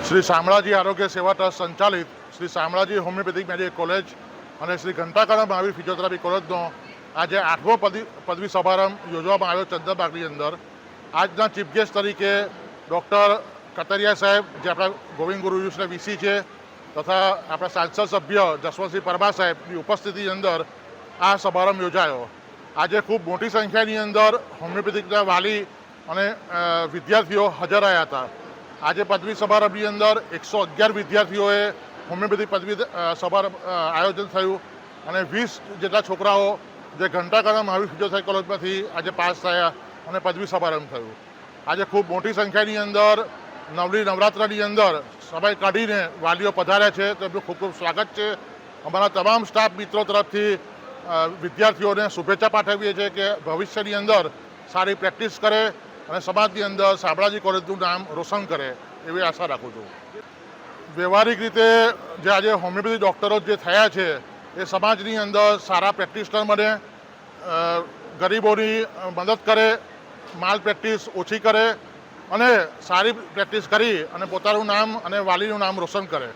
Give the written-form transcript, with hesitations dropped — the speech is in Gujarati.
શ્રી શામળાજી આરોગ્ય સેવા ટ્રસ્ટ સંચાલિત Shri Shamlaji homeopathic medical college અને શ્રી ઘંટાકરણ મહાવીર ફિઝિયોથેરાપી કોલેજનો આજે 8મો પદવી સમારંભ યોજવામાં આવ્યો ચંદ્રબાગની અંદર। આજના ચીફ ગેસ્ટ તરીકે ડૉક્ટર કતરિયા સાહેબ, જે આપણા ગોવિંદ ગુરુ યુનિવર્સિટીના વીસી છે, તથા આપણા સાંસદ સભ્ય જસવંતસિંહ પરમાર સાહેબની ઉપસ્થિતિની અંદર આ સમારંભ યોજાયો। આજે ખૂબ મોટી સંખ્યાની અંદર હોમિયોપેથિકના વાલી અને વિદ્યાર્થીઓ હાજર રહ્યા હતા। આજે પદવી સમારંભની અંદર 111 વિદ્યાર્થીઓએ હોમિયોપેથિક પદવી સમારંભ આયોજન થયું અને 20 જેટલા છોકરાઓ જે ઘંટાકરણ મહાવીર ફિઝિયોથેરાપી કોલેજમાંથી આજે પાસ થયા અને પદવી સમારંભ થયું। આજે ખૂબ મોટી સંખ્યાની અંદર નવરાત્રની અંદર સમય કાઢીને વાલીઓ પધાર્યા છે, તો એમનું ખૂબ ખૂબ સ્વાગત છે। અમારા તમામ સ્ટાફ મિત્રો તરફથી વિદ્યાર્થીઓને શુભેચ્છા પાઠવીએ છીએ કે ભવિષ્યની અંદર સારી પ્રેક્ટિસ કરે અને સમાજની અંદર શામળાજી કોલેજનું નામ રોશન કરે એવી આશા રાખું છું। વ્યવહારિક રીતે જે આજે હોમિયોપેથી ડૉક્ટરો જે થયા છે એ સમાજની અંદર સારા પ્રેક્ટિશનર બને, ગરીબોની મદદ કરે, માલ પ્રેક્ટિસ ઓછી કરે અને સારી પ્રેક્ટિસ કરી અને પોતાનું નામ અને વાલીનું નામ રોશન કરે।